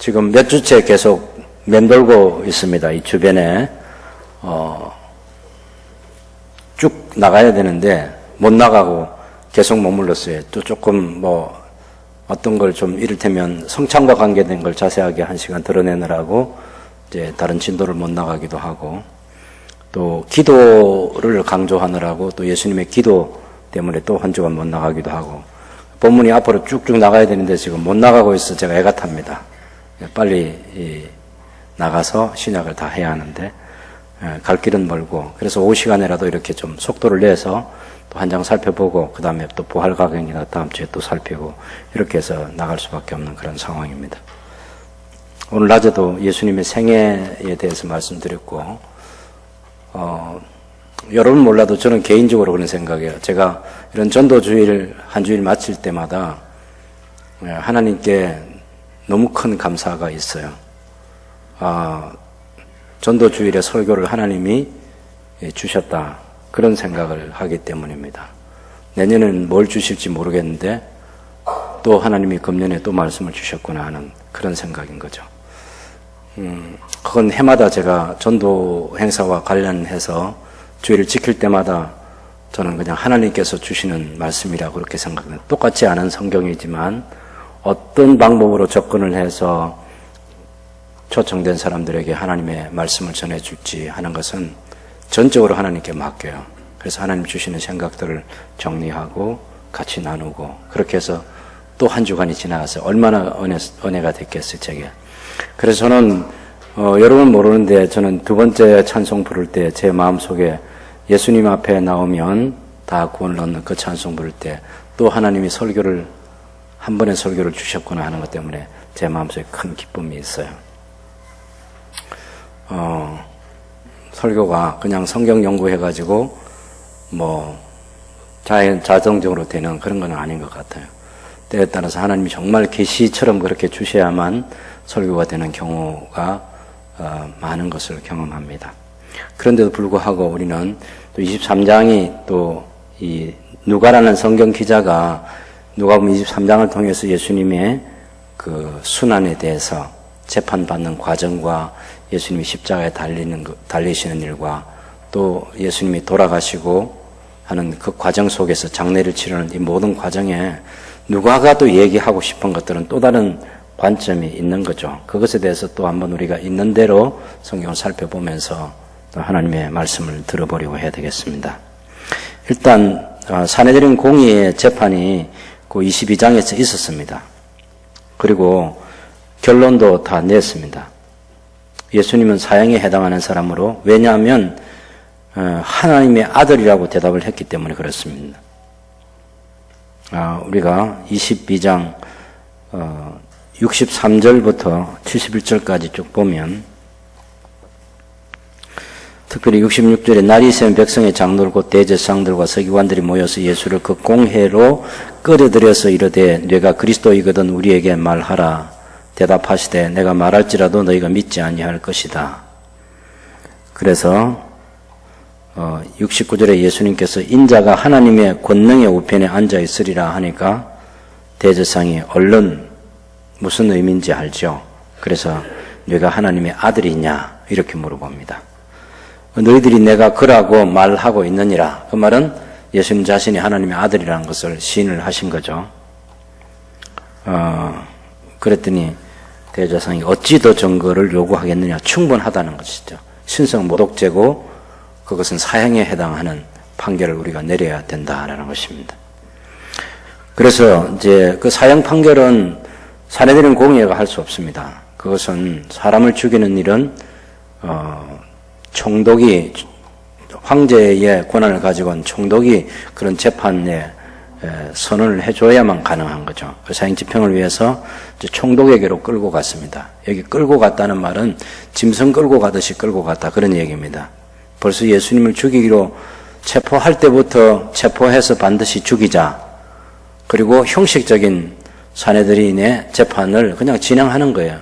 지금 몇 주째 계속 맴돌고 있습니다. 이 주변에 쭉 나가야 되는데 못 나가고 계속 머물렀어요. 또 조금 어떤 걸 좀 이를테면 성찬과 관계된 걸 자세하게 1시간 드러내느라고 이제 다른 진도를 못 나가기도 하고, 또 기도를 강조하느라고 또 예수님의 기도 때문에 또 한 주간 못 나가기도 하고, 본문이 앞으로 쭉쭉 나가야 되는데 지금 못 나가고 있어 제가 애가 탑니다. 빨리 나가서 신약을 다 해야 하는데 갈 길은 멀고, 그래서 오후 시간에라도 이렇게 좀 속도를 내서 또 한 장 살펴보고 그 다음에 또 부활가경이나 다음 주에 또 살피고 이렇게 해서 나갈 수밖에 없는 그런 상황입니다. 오늘 낮에도 예수님의 생애에 대해서 말씀드렸고, 여러분 몰라도 저는 개인적으로 그런 생각이에요. 제가 이런 전도주일 한 주일 마칠 때마다 하나님께 너무 큰 감사가 있어요. 전도주일에 설교를 하나님이 주셨다, 그런 생각을 하기 때문입니다. 내년에는 뭘 주실지 모르겠는데 또 하나님이 금년에 또 말씀을 주셨구나 하는 그런 생각인 거죠. 그건 해마다 제가 전도 행사와 관련해서 주일을 지킬 때마다 저는 그냥 하나님께서 주시는 말씀이라고 그렇게 생각합니다. 똑같지 않은 성경이지만 어떤 방법으로 접근을 해서 초청된 사람들에게 하나님의 말씀을 전해줄지 하는 것은 전적으로 하나님께 맡겨요. 그래서 하나님 주시는 생각들을 정리하고 같이 나누고, 그렇게 해서 또 한 주간이 지나갔어요. 얼마나 은혜가 됐겠어요, 제게. 그래서 저는 여러분 모르는데 저는 두 번째 찬송 부를 때 제 마음속에 예수님 앞에 나오면 다 구원을 얻는 그 찬송 부를 때 또 하나님이 한 번의 설교를 주셨구나 하는 것 때문에 제 마음속에 큰 기쁨이 있어요. 설교가 그냥 성경 연구해가지고 자동적으로 되는 그런 건 아닌 것 같아요. 때에 따라서 하나님이 정말 계시처럼 그렇게 주셔야만 설교가 되는 경우가 많은 것을 경험합니다. 그런데도 불구하고 우리는 또 23장이 또 이 누가라는 성경 기자가 누가복음 23장을 통해서 예수님의 그 순환에 대해서 재판받는 과정과 예수님이 십자가에 달리시는 일과 또 예수님이 돌아가시고 하는 그 과정 속에서 장례를 치르는 이 모든 과정에 누가가 또 얘기하고 싶은 것들은 또 다른 관점이 있는 거죠. 그것에 대해서 또 한번 우리가 있는 대로 성경을 살펴보면서 또 하나님의 말씀을 들어보려고 해야 되겠습니다. 일단 사내들인 공의의 재판이 그 22장에서 있었습니다. 그리고 결론도 다 냈습니다. 예수님은 사형에 해당하는 사람으로, 왜냐하면 하나님의 아들이라고 대답을 했기 때문에 그렇습니다. 우리가 22장 63절부터 71절까지 쭉 보면, 특별히 66절에 날이 있으면 백성의 장로들 곧 대제사장들과 서기관들이 모여서 예수를 그 공회로 끌어들여서 이르되 네가 그리스도이거든 우리에게 말하라. 대답하시되 내가 말할지라도 너희가 믿지 아니할 것이다. 그래서 69절에 예수님께서 인자가 하나님의 권능의 우편에 앉아 있으리라 하니까 대제사장이 얼른 무슨 의미인지 알죠. 그래서 네가 하나님의 아들이냐 이렇게 물어봅니다. 너희들이 내가 그라고 말하고 있느니라. 그 말은 예수님 자신이 하나님의 아들이라는 것을 시인을 하신 거죠. 그랬더니 대제사장이 어찌 더 증거를 요구하겠느냐. 충분하다는 것이죠. 신성 모독죄고 그것은 사형에 해당하는 판결을 우리가 내려야 된다라는 것입니다. 그래서 이제 그 사형 판결은 사내들인 공의가 할 수 없습니다. 그것은 사람을 죽이는 일은 총독이, 황제의 권한을 가지고 온 총독이 그런 재판에 선언을 해줘야만 가능한 거죠. 그 사형 집행을 위해서 총독에게로 끌고 갔습니다. 여기 끌고 갔다는 말은 짐승 끌고 가듯이 끌고 갔다, 그런 얘기입니다. 벌써 예수님을 죽이기로 체포할 때부터 체포해서 반드시 죽이자, 그리고 형식적인 사내들인의 재판을 그냥 진행하는 거예요.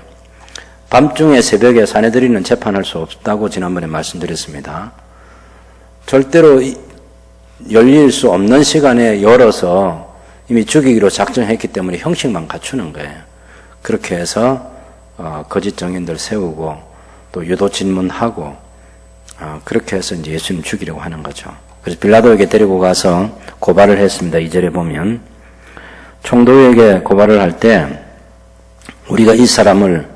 밤중에 새벽에 사내들인은 재판할 수 없다고 지난번에 말씀드렸습니다. 절대로 열릴 수 없는 시간에 열어서 이미 죽이기로 작정했기 때문에 형식만 갖추는 거예요. 그렇게 해서 거짓 증인들 세우고 또 유도 질문하고 그렇게 해서 이제 예수님 죽이려고 하는 거죠. 그래서 빌라도에게 데리고 가서 고발을 했습니다. 2절에 보면 총독에게 고발을 할 때 우리가 이 사람을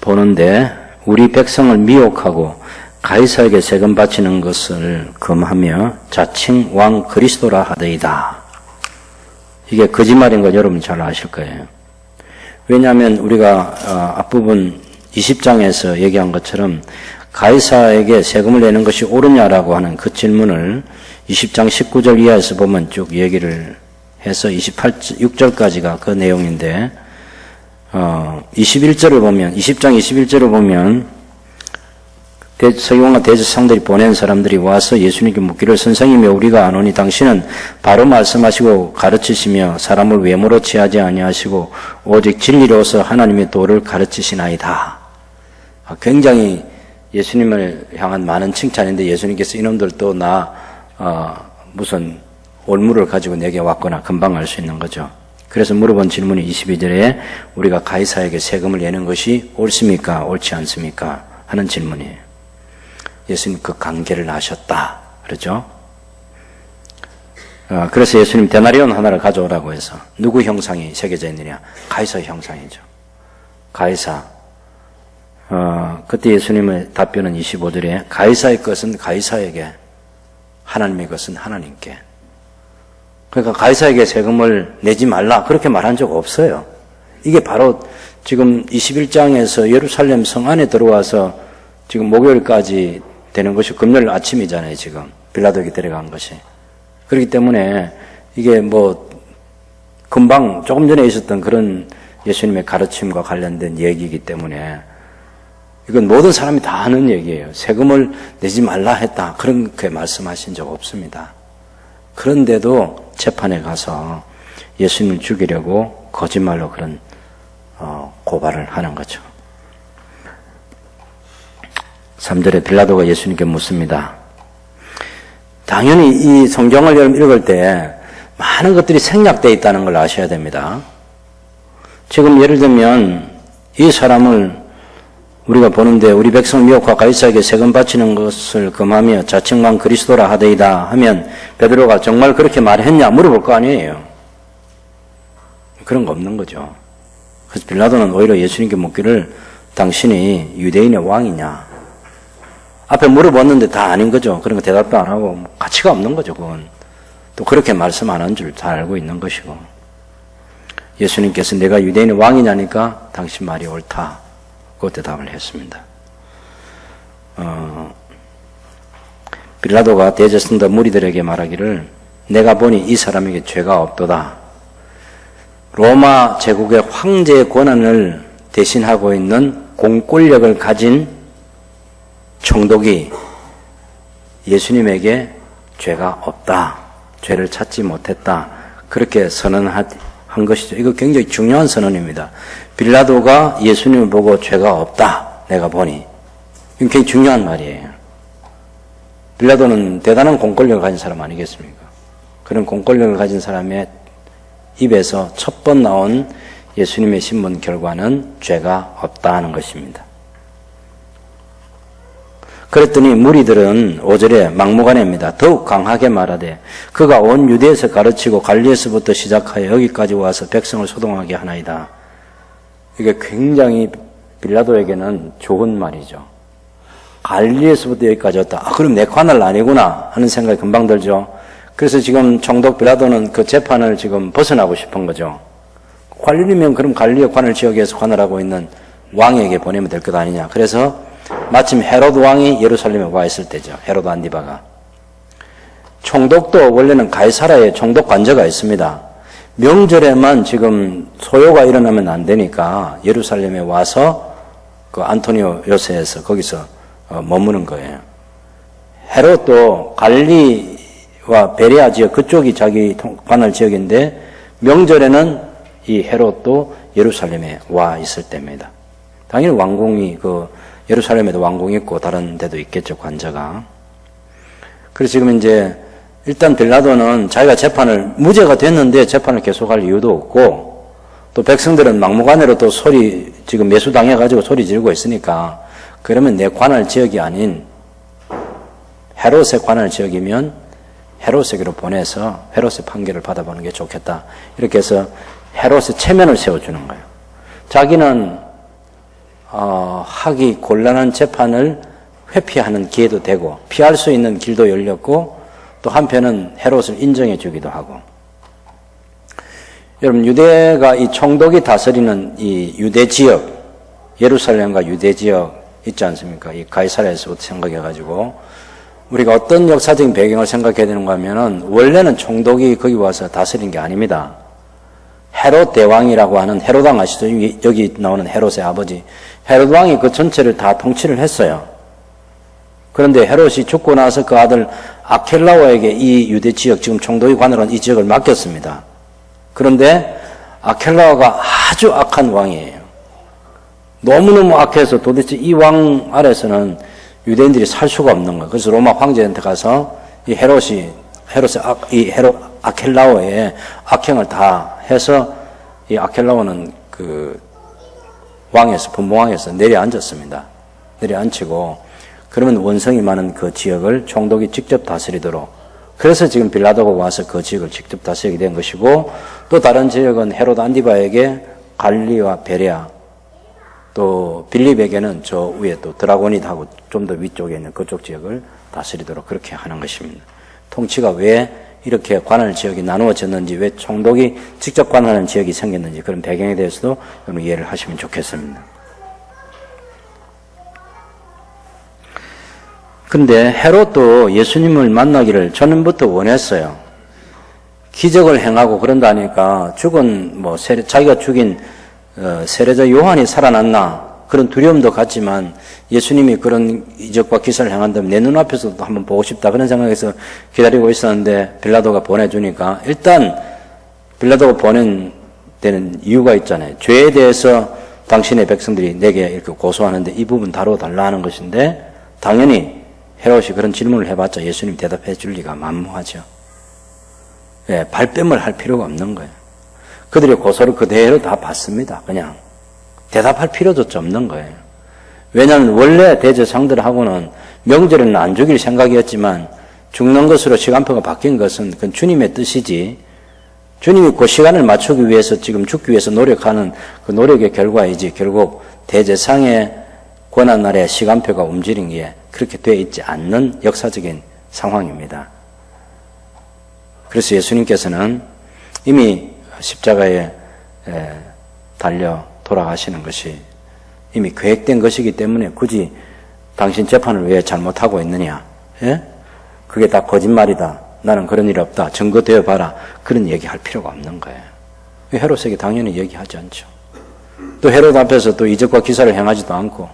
보는데 우리 백성을 미혹하고 가이사에게 세금 바치는 것을 금하며 자칭 왕 그리스도라 하더이다. 이게 거짓말인 거 여러분 잘 아실 거예요. 왜냐하면 우리가 앞부분 20장에서 얘기한 것처럼 가이사에게 세금을 내는 것이 옳으냐라고 하는 그 질문을 20장 19절 이하에서 보면 쭉 얘기를 해서 6절까지가 그 내용인데 21절을 보면 20장 21절을 보면 서기관과 대제사장들이 보낸 사람들이 와서 예수님께 묻기를 선생님이여 우리가 아노니 당신은 바로 말씀하시고 가르치시며 사람을 외모로 취하지 아니하시고 오직 진리로서 하나님의 도를 가르치시나이다. 굉장히 예수님을 향한 많은 칭찬인데 예수님께서 이놈들도 나 무슨 올무를 가지고 내게 왔거나 금방 알 수 있는 거죠. 그래서 물어본 질문이 22절에 우리가 가이사에게 세금을 내는 것이 옳습니까? 옳지 않습니까? 하는 질문이에요. 예수님 그 관계를 아셨다. 그렇죠? 그래서 예수님 데나리온 하나를 가져오라고 해서 누구 형상이 새겨져 있느냐? 가이사 형상이죠. 가이사. 그때 예수님의 답변은 25절에 가이사의 것은 가이사에게, 하나님의 것은 하나님께. 그러니까 가이사에게 세금을 내지 말라 그렇게 말한 적 없어요. 이게 바로 지금 21장에서 예루살렘 성 안에 들어와서 지금 목요일까지 되는 것이 금요일 아침이잖아요. 지금 빌라도에게 데려간 것이. 그렇기 때문에 이게 뭐 금방 조금 전에 있었던 그런 예수님의 가르침과 관련된 얘기이기 때문에 이건 모든 사람이 다 아는 얘기예요. 세금을 내지 말라 했다. 그렇게 말씀하신 적 없습니다. 그런데도 재판에 가서 예수님을 죽이려고 거짓말로 그런 고발을 하는 거죠. 3절에 빌라도가 예수님께 묻습니다. 당연히 이 성경을 읽을 때 많은 것들이 생략되어 있다는 걸 아셔야 됩니다. 지금 예를 들면 이 사람을 우리가 보는데 우리 백성 미혹과 가이사에게 세금 바치는 것을 금하며 자칭만 그리스도라 하더이다 하면 베드로가 정말 그렇게 말했냐 물어볼 거 아니에요. 그런 거 없는 거죠. 그래서 빌라도는 오히려 예수님께 묻기를 당신이 유대인의 왕이냐. 앞에 물어봤는데 다 아닌 거죠. 그런 거 대답도 안 하고 가치가 없는 거죠. 그건 또 그렇게 말씀 안 한 줄 잘 알고 있는 것이고 예수님께서 내가 유대인의 왕이냐니까 당신 말이 옳다. 그 대답을 했습니다. 빌라도가 대제사장과 무리들에게 말하기를 내가 보니 이 사람에게 죄가 없도다. 로마 제국의 황제의 권한을 대신하고 있는 공권력을 가진 총독이 예수님에게 죄가 없다. 죄를 찾지 못했다. 그렇게 선언한 것이죠. 이거 굉장히 중요한 선언입니다. 빌라도가 예수님을 보고 죄가 없다. 내가 보니. 이건 굉장히 중요한 말이에요. 빌라도는 대단한 공권력을 가진 사람 아니겠습니까? 그런 공권력을 가진 사람의 입에서 첫 번 나온 예수님의 신문 결과는 죄가 없다 하는 것입니다. 그랬더니 무리들은 5절에 막무가내입니다. 더욱 강하게 말하되 그가 온 유대에서 가르치고 갈리에서부터 시작하여 여기까지 와서 백성을 소동하게 하나이다. 이게 굉장히 빌라도에게는 좋은 말이죠. 갈리에서부터 여기까지 왔다. 그럼 내 관할 아니구나 하는 생각이 금방 들죠. 그래서 지금 총독 빌라도는 그 재판을 지금 벗어나고 싶은 거죠. 관리면 그럼 갈리의 관할 지역에서 관할하고 있는 왕에게 보내면 될 것 아니냐. 그래서 마침 헤로드 왕이 예루살렘에 와 있을 때죠. 헤로드 안디바가. 총독도 원래는 가이사라에 총독 관저가 있습니다. 명절에만 지금 소요가 일어나면 안 되니까 예루살렘에 와서 그 안토니오 요새에서 거기서 머무는 거예요. 헤롯도 갈리와 베레아 지역 그쪽이 자기 관할 지역인데 명절에는 이 헤롯도 예루살렘에 와 있을 때입니다. 당연히 왕궁이 예루살렘에도 왕궁이 있고 다른 데도 있겠죠, 관저가. 그래서 지금 이제 일단 빌라도는 자기가 재판을 무죄가 됐는데 재판을 계속할 이유도 없고 또 백성들은 막무가내로 또 지금 매수당해가지고 소리 지르고 있으니까, 그러면 내 관할 지역이 아닌 헤롯의 관할 지역이면 헤롯에게로 보내서 헤롯의 판결을 받아보는 게 좋겠다. 이렇게 해서 헤롯의 체면을 세워주는 거예요. 자기는 하기 곤란한 재판을 회피하는 기회도 되고 피할 수 있는 길도 열렸고 또 한편은 헤롯을 인정해 주기도 하고. 여러분, 유대가 이 총독이 다스리는 이 유대 지역, 예루살렘과 유대 지역 있지 않습니까? 이 가이사랴에서부터 생각해가지고 우리가 어떤 역사적인 배경을 생각해야 되는가 하면은 원래는 총독이 거기 와서 다스린 게 아닙니다. 헤롯 대왕이라고 하는 헤롯 왕 아시죠? 여기 나오는 헤롯의 아버지. 헤롯 왕이 그 전체를 다 통치를 했어요. 그런데 헤롯이 죽고 나서 그 아들 아켈라오에게 이 유대 지역, 지금 총독이 관할한 이 지역을 맡겼습니다. 그런데 아켈라오가 아주 악한 왕이에요. 너무너무 악해서 도대체 이 왕 아래서는 유대인들이 살 수가 없는 거예요. 그래서 로마 황제한테 가서 이 헤롯의 아켈라오의 악행을 다 해서 이 아켈라오는 그 왕에서, 분봉왕에서 내려앉았습니다. 내려앉히고, 그러면 원성이 많은 그 지역을 총독이 직접 다스리도록. 그래서 지금 빌라도가 와서 그 지역을 직접 다스리게 된 것이고, 또 다른 지역은 헤롯 안디바에게 갈리와 베레아, 또 빌립에게는 저 위에 또 드라고닛하고 좀 더 위쪽에 있는 그쪽 지역을 다스리도록 그렇게 하는 것입니다. 통치가 왜 이렇게 관할 지역이 나누어졌는지, 왜 총독이 직접 관할하는 지역이 생겼는지 그런 배경에 대해서도 여러분 이해를 하시면 좋겠습니다. 근데 헤롯도 예수님을 만나기를 전부터 원했어요. 기적을 행하고 그런다니까 죽은 자기가 죽인 세례자 요한이 살아났나 그런 두려움도 같지만 예수님이 그런 이적과 기사를 행한다면 내 눈앞에서도 한번 보고 싶다 그런 생각에서 기다리고 있었는데 빌라도가 보내주니까, 일단 빌라도가 보낸 데는 이유가 있잖아요. 죄에 대해서 당신의 백성들이 내게 이렇게 고소하는데 이 부분 다뤄달라 하는 것인데, 당연히 헤롯이 그런 질문을 해봤자 예수님 대답해 줄 리가 만무하죠. 예, 발뺌을 할 필요가 없는 거예요. 그들의 고소를 그대로 다 받습니다. 그냥 대답할 필요조차 없는 거예요. 왜냐하면 원래 대제사장들하고는 명절에는 안 죽일 생각이었지만 죽는 것으로 시간표가 바뀐 것은 그건 주님의 뜻이지, 주님이 그 시간을 맞추기 위해서 지금 죽기 위해서 노력하는 그 노력의 결과이지, 결국 대제사장의 고난 날에 시간표가 움직이는 게 그렇게 되어 있지 않는 역사적인 상황입니다. 그래서 예수님께서는 이미 십자가에 달려 돌아가시는 것이 이미 계획된 것이기 때문에 굳이 당신 재판을 왜 잘못하고 있느냐, 예? 그게 다 거짓말이다, 나는 그런 일 없다, 증거되어 봐라, 그런 얘기할 필요가 없는 거예요. 헤롯에게 당연히 얘기하지 않죠. 또 헤롯 앞에서 또 이적과 기사를 행하지도 않고,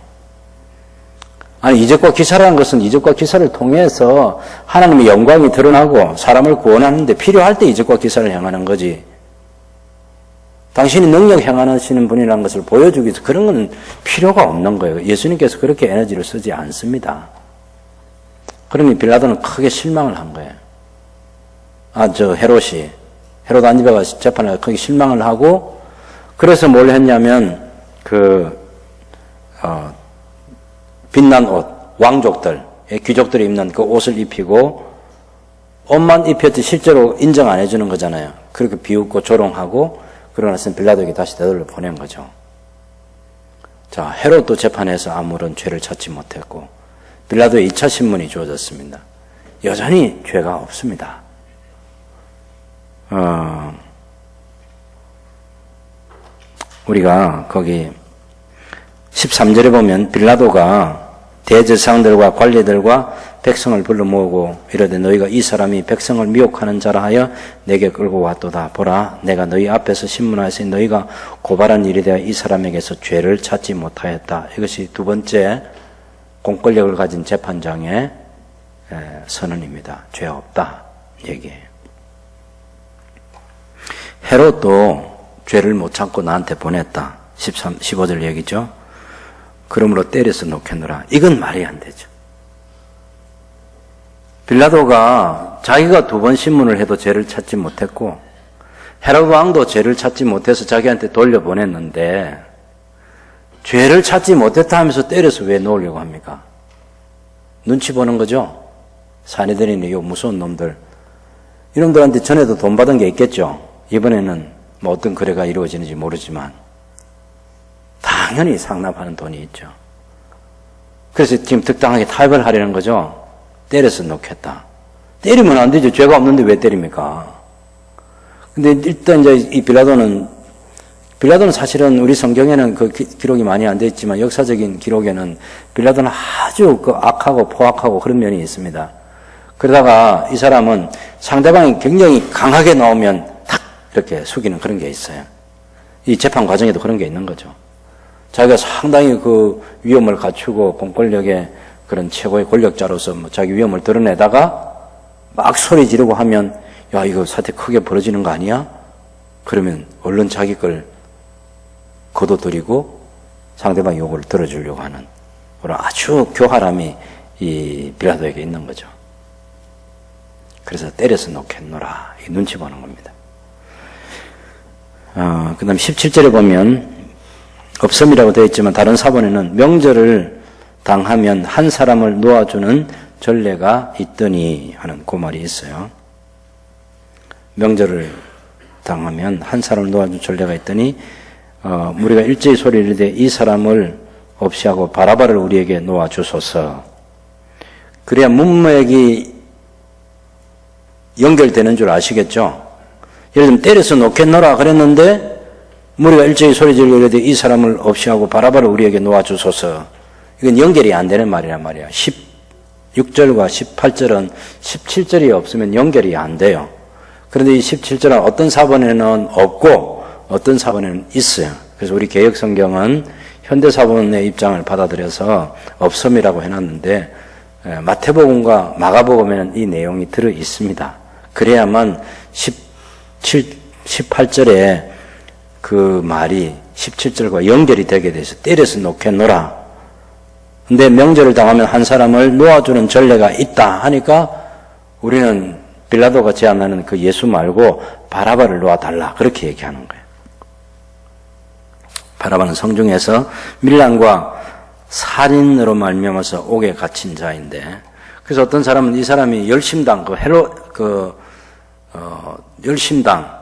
아니, 이적과 기사라는 것은 이적과 기사를 통해서 하나님의 영광이 드러나고 사람을 구원하는데 필요할 때 이적과 기사를 행하는 거지, 당신이 능력 행하시는 분이라는 것을 보여주기 위해서 그런 건 필요가 없는 거예요. 예수님께서 그렇게 에너지를 쓰지 않습니다. 그러니 빌라도는 크게 실망을 한 거예요. 헤롯 안디바가 재판을 크게 실망을 하고, 그래서 뭘 했냐면, 빛난 옷, 왕족들, 귀족들이 입는 그 옷을 입히고, 옷만 입혔지 실제로 인정 안 해주는 거잖아요. 그렇게 비웃고 조롱하고, 그러고 나서 빌라도에게 다시 되돌려 보낸 거죠. 자, 헤롯도 재판에서 아무런 죄를 찾지 못했고, 빌라도의 2차 신문이 주어졌습니다. 여전히 죄가 없습니다. 우리가 거기 13절에 보면 빌라도가 대제사장들과 관리들과 백성을 불러 모으고 이르되 너희가 이 사람이 백성을 미혹하는 자라 하여 내게 끌고 왔도다. 보라, 내가 너희 앞에서 신문하였으니 너희가 고발한 일에 대하여 이 사람에게서 죄를 찾지 못하였다. 이것이 두 번째 공권력을 가진 재판장의 선언입니다. 죄 없다 얘기예요. 헤롯도 죄를 못 참고 나한테 보냈다. 15절 얘기죠. 그러므로 때려서 놓겠노라. 이건 말이 안 되죠. 빌라도가 자기가 2번 신문을 해도 죄를 찾지 못했고, 헤로드 왕도 죄를 찾지 못해서 자기한테 돌려보냈는데 죄를 찾지 못했다 하면서 때려서 왜 놓으려고 합니까? 눈치 보는 거죠. 사내들이네, 요 무서운 놈들. 이놈들한테 전에도 돈 받은 게 있겠죠. 이번에는 뭐 어떤 거래가 이루어지는지 모르지만 당연히 상납하는 돈이 있죠. 그래서 지금 득당하게 타협을 하려는 거죠. 때려서 놓겠다. 때리면 안 되죠. 죄가 없는데 왜 때립니까? 근데 일단 이제 이 빌라도는 사실은 우리 성경에는 그 기록이 많이 안 돼 있지만 역사적인 기록에는 빌라도는 아주 그 악하고 포악하고 그런 면이 있습니다. 그러다가 이 사람은 상대방이 굉장히 강하게 나오면 탁 이렇게 숙이는 그런 게 있어요. 이 재판 과정에도 그런 게 있는 거죠. 자기가 상당히 그 위엄을 갖추고 공권력의 그런 최고의 권력자로서 뭐 자기 위엄을 드러내다가 막 소리 지르고 하면 야, 이거 사태 크게 벌어지는 거 아니야? 그러면 얼른 자기 걸 거둬들이고 상대방 요구를 들어주려고 하는 그런 아주 교활함이 이 빌라도에게 있는 거죠. 그래서 때려서 놓겠노라. 이 눈치 보는 겁니다. 그 다음 17절에 보면 없음이라고 되어 있지만 다른 사본에는 명절을 당하면 한 사람을 놓아주는 전례가 있더니 하는 그 말이 있어요. 명절을 당하면 한 사람을 놓아주는 전례가 있더니 우리가 일제히 소리를 내되 이 사람을 없이 하고 바라바를 우리에게 놓아주소서. 그래야 문맥이 연결되는 줄 아시겠죠? 예를 들면 때려서 놓겠노라 그랬는데 우리가 일제히 소리 지르되 이 사람을 없이 하고 바라바를 우리에게 놓아주소서. 이건 연결이 안 되는 말이란 말이야. 16절과 18절은 17절이 없으면 연결이 안 돼요. 그런데 이 17절은 어떤 사본에는 없고 어떤 사본에는 있어요. 그래서 우리 개역성경은 현대사본의 입장을 받아들여서 없음이라고 해놨는데 마태복음과 마가복음에는 이 내용이 들어 있습니다. 그래야만 18절에 그 말이 17절과 연결이 되게 돼서 때려서 놓겠노라. 근데 명절을 당하면 한 사람을 놓아주는 전례가 있다 하니까 우리는 빌라도가 제안하는 그 예수 말고 바라바를 놓아달라 그렇게 얘기하는 거예요. 바라바는 성중에서 밀란과 살인으로 말미암아서 옥에 갇힌 자인데, 그래서 어떤 사람은 이 사람이 열심당 열심당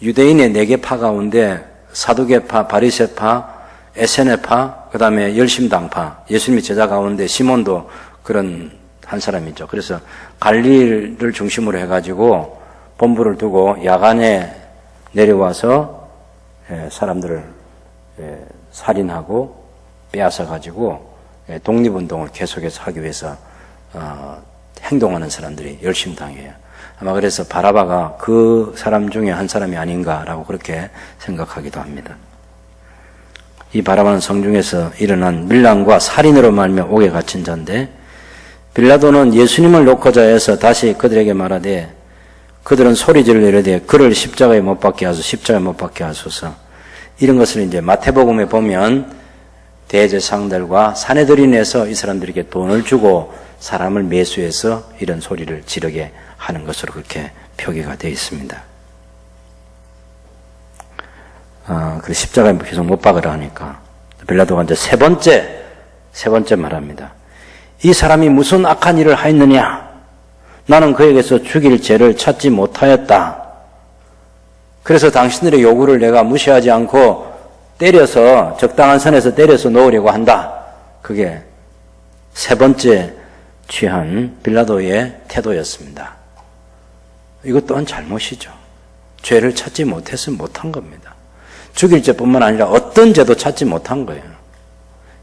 유대인의 4개 파 가운데 사두개파, 바리새파, 에세네파, 그 다음에 열심당파, 예수님의 제자 가운데 시몬도 그런 한 사람이죠. 그래서 갈릴리를 중심으로 해가지고 본부를 두고 야간에 내려와서 사람들을 살인하고 빼앗아가지고 독립운동을 계속해서 하기 위해서 행동하는 사람들이 열심당해요. 아마 그래서 바라바가 그 사람 중에 한 사람이 아닌가라고 그렇게 생각하기도 합니다. 이 바라바는 성중에서 일어난 밀란과 살인으로 말미암아 옥에 갇힌 자인데, 빌라도는 예수님을 놓고자 해서 다시 그들에게 말하되 그들은 소리질을 이르되 그를 십자가에 못 박게 하소서, 십자가에 못 박게 하소서. 이런 것을 이제 마태복음에 보면 대제사장들과 사내들인에서 이 사람들에게 돈을 주고 사람을 매수해서 이런 소리를 지르게 하는 것으로 그렇게 표기가 되어 있습니다. 그래서 십자가에 계속 못 박으라 하니까 빌라도가 이제 세 번째 말합니다. 이 사람이 무슨 악한 일을 하였느냐? 나는 그에게서 죽일 죄를 찾지 못하였다. 그래서 당신들의 요구를 내가 무시하지 않고 때려서, 적당한 선에서 때려서 놓으려고 한다. 그게 세 번째 취한 빌라도의 태도였습니다. 이것 또한 잘못이죠. 죄를 찾지 못해서 못한 겁니다. 죽일 죄뿐만 아니라 어떤 죄도 찾지 못한 거예요.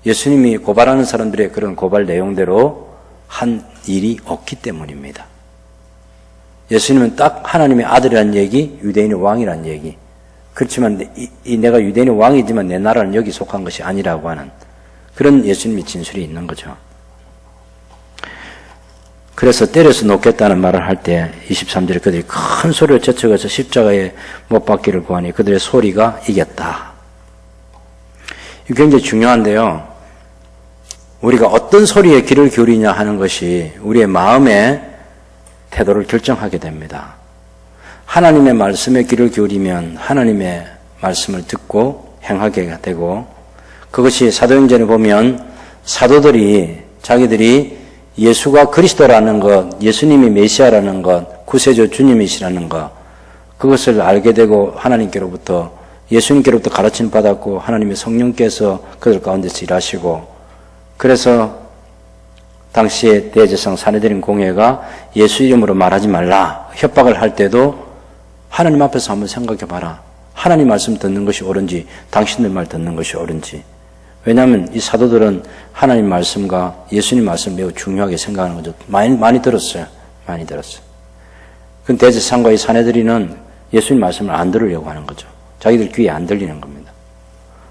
예수님이 고발하는 사람들의 그런 고발 내용대로 한 일이 없기 때문입니다. 예수님은 딱 하나님의 아들이라는 얘기, 유대인의 왕이라는 얘기. 그렇지만 내가 유대인의 왕이지만 내 나라는 여기 속한 것이 아니라고 하는 그런 예수님의 진술이 있는 거죠. 그래서 때려서 놓겠다는 말을 할 때 23절에 그들이 큰 소리를 제쳐가서 십자가에 못 박기를 구하니 그들의 소리가 이겼다. 이게 굉장히 중요한데요. 우리가 어떤 소리에 귀를 기울이냐 하는 것이 우리의 마음의 태도를 결정하게 됩니다. 하나님의 말씀에 귀를 기울이면 하나님의 말씀을 듣고 행하게 되고, 그것이 사도행전에 보면 사도들이 자기들이 예수가 그리스도라는 것, 예수님이 메시아라는 것, 구세주 주님이시라는 것, 그것을 알게 되고 하나님께로부터, 예수님께로부터 가르침을 받았고 하나님의 성령께서 그들 가운데서 일하시고, 그래서 당시에 대제사장 사내들인 공회가 예수 이름으로 말하지 말라 협박을 할 때도 하나님 앞에서 한번 생각해 봐라. 하나님 말씀 듣는 것이 옳은지 당신들 말 듣는 것이 옳은지. 왜냐하면 이 사도들은 하나님 말씀과 예수님 말씀 매우 중요하게 생각하는 거죠. 많이 들었어요. 많이 들었어요. 그 대제사장과 이 사내들이는 예수님 말씀을 안 들으려고 하는 거죠. 자기들 귀에 안 들리는 겁니다.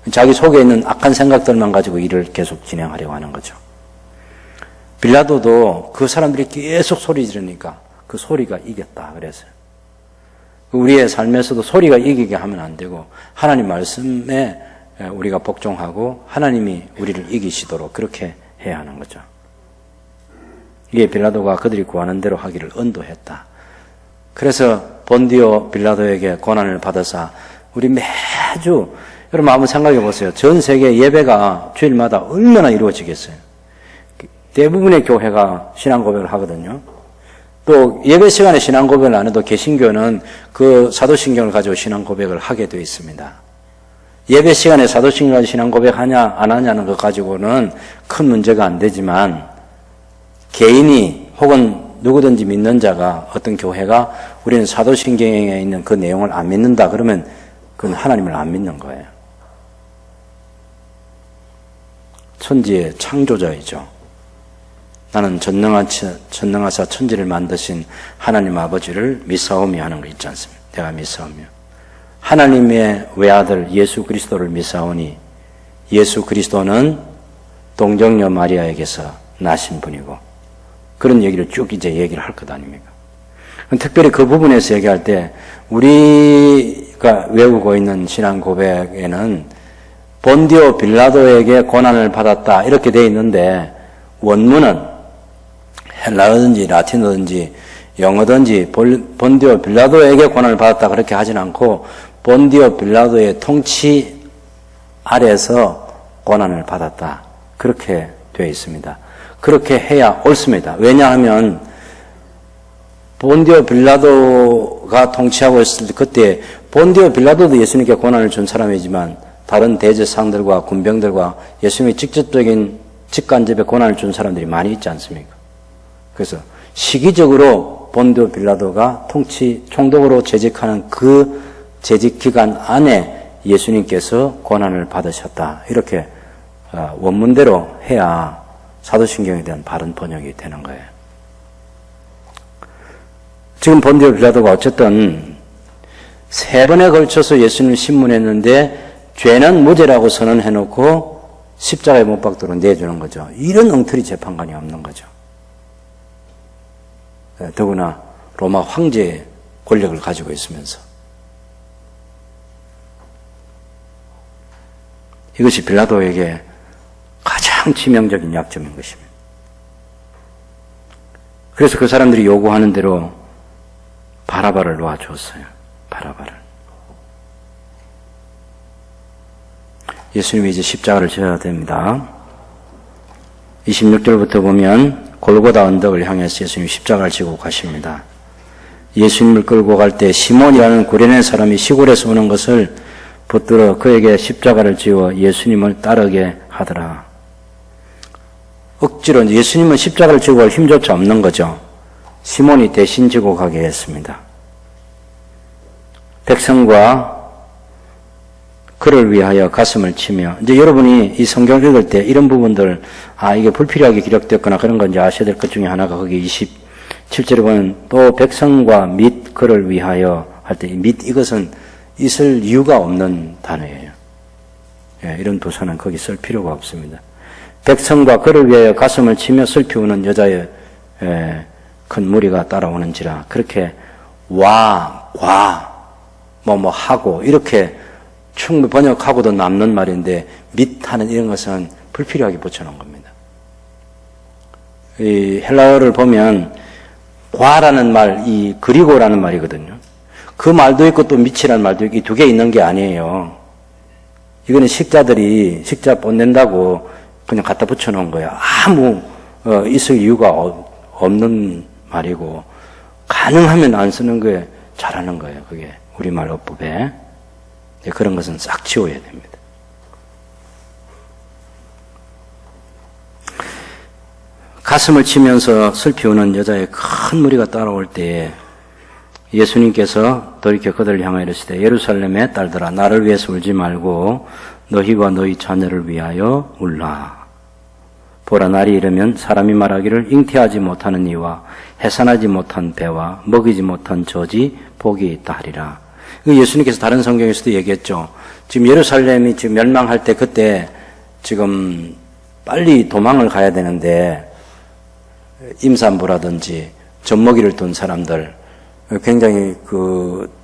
자기 속에 있는 악한 생각들만 가지고 일을 계속 진행하려고 하는 거죠. 빌라도도 그 사람들이 계속 소리 지르니까 그 소리가 이겼다 그랬어요. 우리의 삶에서도 소리가 이기게 하면 안 되고 하나님 말씀에 우리가 복종하고 하나님이 우리를 이기시도록 그렇게 해야 하는 거죠. 이게 빌라도가 그들이 구하는 대로 하기를 언도했다. 그래서 본디오 빌라도에게 고난을 받아서 우리 매주, 여러분 한번 생각해 보세요. 전 세계 예배가 주일마다 얼마나 이루어지겠어요. 대부분의 교회가 신앙 고백을 하거든요. 또 예배 시간에 신앙 고백을 안 해도 개신교는 그 사도신경을 가지고 신앙 고백을 하게 되어 있습니다. 예배 시간에 사도신경을 가지고 신앙 고백하냐 안 하냐는 것 가지고는 큰 문제가 안 되지만, 개인이 혹은 누구든지 믿는 자가 어떤 교회가 우리는 사도신경에 있는 그 내용을 안 믿는다 그러면 그건 하나님을 안 믿는 거예요. 천지의 창조자이죠. 나는 전능하사 천지를 만드신 하나님 아버지를 믿사오며 하는 거 있지 않습니까? 내가 믿사오며 하나님의 외아들 예수 그리스도를 믿사오니 예수 그리스도는 동정녀 마리아에게서 나신 분이고, 그런 얘기를 쭉 이제 얘기를 할 것 아닙니까? 특별히 그 부분에서 얘기할 때 우리가 외우고 있는 신앙 고백에는 본디오 빌라도에게 고난을 받았다 이렇게 되어 있는데, 원문은 헬라어든지 라틴어든지 영어든지 본디오 빌라도에게 고난을 받았다 그렇게 하진 않고 본디오 빌라도의 통치 아래서 고난을 받았다 그렇게 되어 있습니다. 그렇게 해야 옳습니다. 왜냐하면 본디오 빌라도가 통치하고 있을 때 그때 본디오 빌라도도 예수님께 고난을 준 사람이지만 다른 대제사장들과 군병들과 예수님의 직접적인 직간접에 고난을 준 사람들이 많이 있지 않습니까? 그래서 시기적으로 본디오 빌라도가 총독으로 재직하는 그 재직 기간 안에 예수님께서 고난을 받으셨다. 이렇게 원문대로 해야 사도신경에 대한 바른 번역이 되는 거예요. 지금 본디오 빌라도가 어쨌든 3번에 걸쳐서 예수님을 신문했는데 죄는 무죄라고 선언해놓고 십자가에 못 박도록 내주는 거죠. 이런 엉터리 재판관이 없는 거죠. 더구나 로마 황제의 권력을 가지고 있으면서. 이것이 빌라도에게 가장 치명적인 약점인 것입니다. 그래서 그 사람들이 요구하는 대로 바라바를 놓아주었어요. 바라바를. 예수님이 이제 십자가를 져야 됩니다. 26절부터 보면 골고다 언덕을 향해서 예수님이 십자가를 지고 가십니다. 예수님을 끌고 갈 때 시몬이라는 구레네 사람이 시골에서 오는 것을 붙들어 그에게 십자가를 지워 예수님을 따르게 하더라. 억지로 예수님은 십자가를 지고 갈 힘조차 없는 거죠. 시몬이 대신 지고 가게 했습니다. 백성과 그를 위하여 가슴을 치며, 이제 여러분이 이 성경을 읽을 때 이런 부분들, 이게 불필요하게 기록되었거나 그런 건 이제 아셔야 될 것 중에 하나가 거기 27절에 보면 또 백성과 및 그를 위하여 할 때 및 이것은 있을 이유가 없는 단어예요. 예, 이런 도서는 거기 쓸 필요가 없습니다. 백성과 그를 위하여 가슴을 치며 슬피 우는 여자의 큰 무리가 따라오는지라. 그렇게 하고 이렇게 충분히 번역하고도 남는 말인데 밋하는 이런 것은 불필요하게 붙여놓은 겁니다. 이 헬라어를 보면 과라는 말, 이 그리고라는 말이거든요. 그 말도 있고 또 밑이라는 말도 있고 이 두 개 있는 게 아니에요. 이거는 식자들이 식자 뽐낸다고 그냥 갖다 붙여놓은 거야. 아무 있을 이유가 없는 말이고 가능하면 안 쓰는 거에 잘하는 거예요. 그게 우리말 어법에. 그런 것은 싹 지워야 됩니다. 가슴을 치면서 슬피 우는 여자의 큰 무리가 따라올 때에 예수님께서 돌이켜 그들을 향하여 이르시되 예루살렘의 딸들아 나를 위해서 울지 말고 너희와 너희 자녀를 위하여 울라. 보라 날이 이르면 사람이 말하기를 잉태하지 못하는 이와 해산하지 못한 배와 먹이지 못한 젖이 복이 있다 하리라. 예수님께서 다른 성경에서도 얘기했죠. 지금 예루살렘이 지금 멸망할 때 그때 지금 빨리 도망을 가야 되는데 임산부라든지 젖먹이를 둔 사람들 굉장히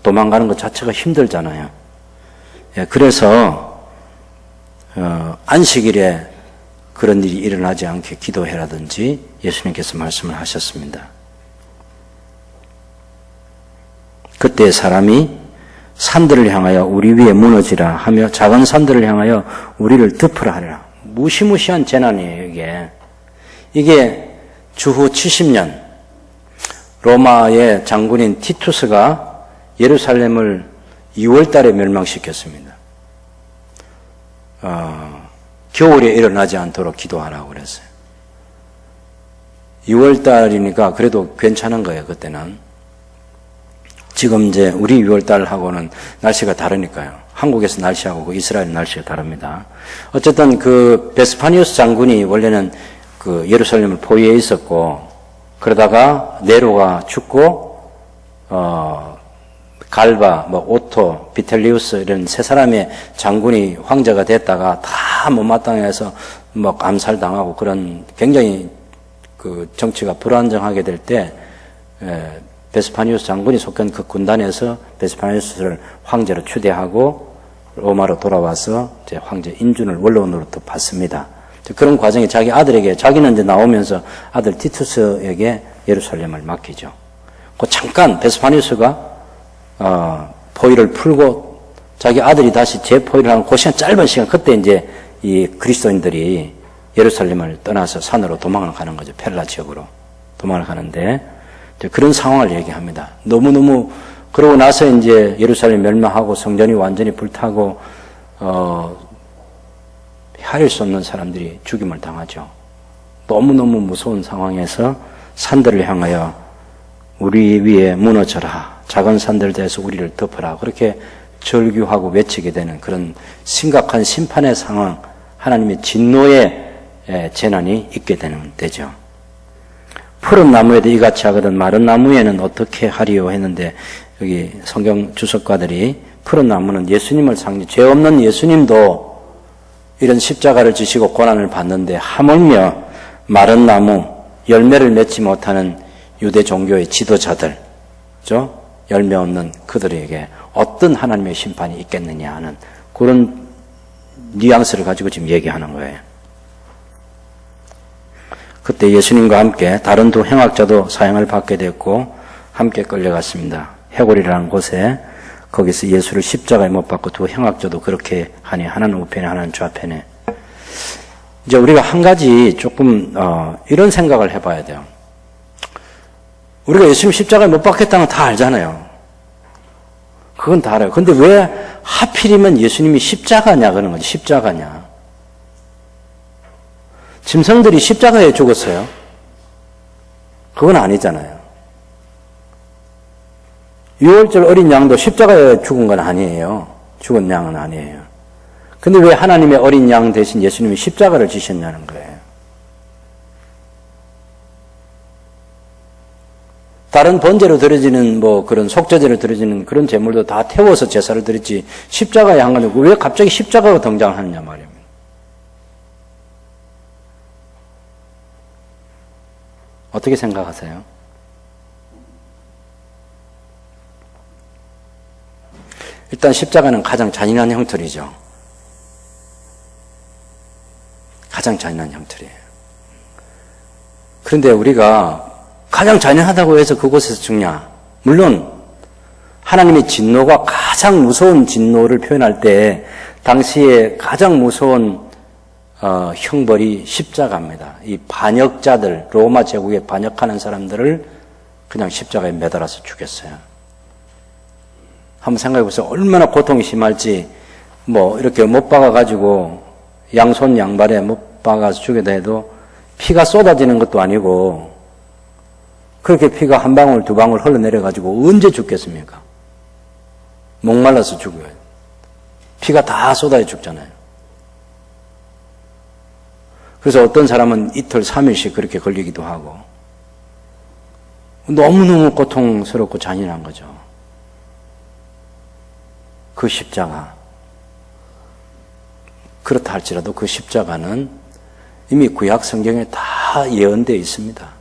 도망가는 것 자체가 힘들잖아요. 그래서 안식일에 그런 일이 일어나지 않게 기도해라든지 예수님께서 말씀을 하셨습니다. 그때 사람이 산들을 향하여 우리 위에 무너지라 하며 작은 산들을 향하여 우리를 덮으라 하리라. 무시무시한 재난이에요, 이게 주후 70년 로마의 장군인 티투스가 예루살렘을 2월 달에 멸망시켰습니다. 겨울에 일어나지 않도록 기도하라고 그랬어요. 6월 달이니까 그래도 괜찮은 거예요, 그때는. 지금 이제 우리 6월 달하고는 날씨가 다르니까요. 한국에서 날씨하고 그 이스라엘 날씨가 다릅니다. 어쨌든 그 베스파니우스 장군이 원래는 그 예루살렘을 포위해 있었고, 그러다가 네로가 죽고, 갈바, 오토, 비텔리우스 이런 세 사람의 장군이 황제가 됐다가 다 못마땅해서 암살당하고 그런 굉장히 그 정치가 불안정하게 될 때, 베스파니우스 장군이 속한 그 군단에서 베스파니우스를 황제로 추대하고 로마로 돌아와서 이제 황제 인준을 원로원으로 또 받습니다. 그런 과정에 자기 아들에게, 자기는 이제 나오면서 아들 티투스에게 예루살렘을 맡기죠. 그 잠깐 베스파니우스가 포위를 풀고 자기 아들이 다시 재포위를 하는 그 시간, 짧은 시간, 그때 이제 이 그리스도인들이 예루살렘을 떠나서 산으로 도망을 가는 거죠. 펠라 지역으로 도망을 가는데 그런 상황을 얘기합니다. 너무너무 그러고 나서 이제 예루살렘 멸망하고 성전이 완전히 불타고 헤아릴 수 없는 사람들이 죽임을 당하죠. 너무너무 무서운 상황에서 산들을 향하여 우리 위에 무너져라. 작은 산들 대해서 우리를 덮어라. 그렇게 절규하고 외치게 되는 그런 심각한 심판의 상황, 하나님의 진노의 재난이 있게 되는 때죠. 푸른 나무에도 이같이 하거든 마른 나무에는 어떻게 하리요 했는데 여기 성경 주석가들이 푸른 나무는 예수님을 상징, 죄 없는 예수님도 이런 십자가를 지시고 고난을 받는데 하물며 마른 나무, 열매를 맺지 못하는 유대 종교의 지도자들, 그죠? 열매 없는 그들에게 어떤 하나님의 심판이 있겠느냐 하는 그런 뉘앙스를 가지고 지금 얘기하는 거예요. 그때 예수님과 함께 다른 두 행악자도 사형을 받게 됐고 함께 끌려갔습니다. 해골이라는 곳에 거기서 예수를 십자가에 못 박고 두 행악자도 그렇게 하니 하나는 우편에 하나는 좌편에. 이제 우리가 한 가지 조금 이런 생각을 해봐야 돼요. 우리가 예수님 십자가에 못 박혔다는 건 다 알잖아요. 그건 다 알아요. 근데 왜 하필이면 예수님이 십자가냐 그런 거지. 십자가냐. 짐승들이 십자가에 죽었어요. 그건 아니잖아요. 유월절 어린 양도 십자가에 죽은 건 아니에요. 죽은 양은 아니에요. 근데 왜 하나님의 어린 양 대신 예수님이 십자가를 지셨냐는 거예요. 다른 번제로 드려지는 그런 속죄제로 드려지는 그런 제물도 다 태워서 제사를 드렸지 십자가에 한 건데 왜 갑자기 십자가가 등장하느냐 말입니다. 어떻게 생각하세요? 일단 십자가는 가장 잔인한 형틀이죠. 가장 잔인한 형틀이에요. 그런데 우리가 가장 잔인하다고 해서 그곳에서 죽냐? 물론 하나님의 진노가 가장 무서운 진노를 표현할 때 당시에 가장 무서운 형벌이 십자가입니다. 이 반역자들, 로마 제국에 반역하는 사람들을 그냥 십자가에 매달아서 죽였어요. 한번 생각해 보세요. 얼마나 고통이 심할지. 이렇게 못 박아가지고 양손 양발에 못 박아서 죽여다 해도 피가 쏟아지는 것도 아니고 그렇게 피가 한 방울 두 방울 흘러내려가지고 언제 죽겠습니까? 목말라서 죽어요. 피가 다 쏟아져 죽잖아요. 그래서 어떤 사람은 이틀, 3일씩 그렇게 걸리기도 하고 너무너무 고통스럽고 잔인한 거죠. 그 십자가. 그렇다 할지라도 그 십자가는 이미 구약 성경에 다 예언되어 있습니다.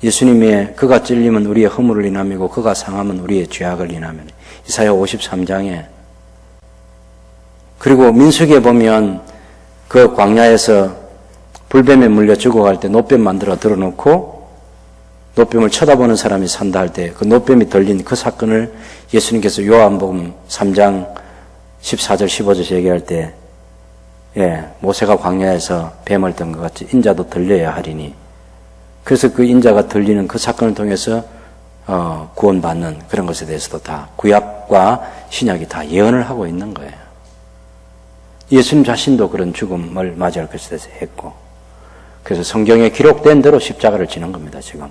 예수님의 그가 찔림은 우리의 허물을 인함이고 그가 상함은 우리의 죄악을 인하며 이사야 53장에 그리고 민수기에 보면 그 광야에서 불뱀에 물려 죽어갈 때 노뱀 만들어 들어놓고 노뱀을 쳐다보는 사람이 산다 할 때 그 노뱀이 들린 그 사건을 예수님께서 요한복음 3장 14절 15절에서 얘기할 때 모세가 광야에서 뱀을 든 것 같이 인자도 들려야 하리니 그래서 그 인자가 들리는 그 사건을 통해서 구원받는 그런 것에 대해서도 다 구약과 신약이 다 예언을 하고 있는 거예요. 예수님 자신도 그런 죽음을 맞이할 것에 대해서 했고 그래서 성경에 기록된 대로 십자가를 지는 겁니다. 지금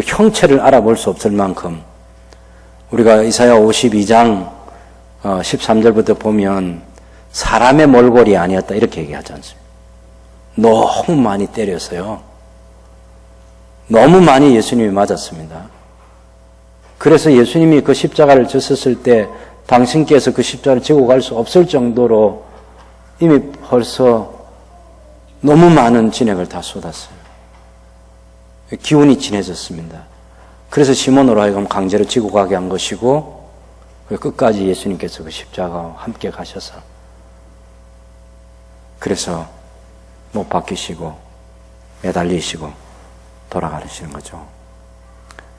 형체를 알아볼 수 없을 만큼 우리가 이사야 52장 13절부터 보면 사람의 몰골이 아니었다 이렇게 얘기하지 않습니까? 너무 많이 때렸어요. 너무 많이 예수님이 맞았습니다. 그래서 예수님이 그 십자가를 졌었을 때 당신께서 그 십자가를 지고 갈 수 없을 정도로 이미 벌써 너무 많은 진액을 다 쏟았어요. 기운이 진해졌습니다. 그래서 시몬으로 하여금 강제로 지고 가게 한 것이고 끝까지 예수님께서 그 십자가와 함께 가셔서 그래서 못 박히시고 매달리시고 돌아가시는 거죠.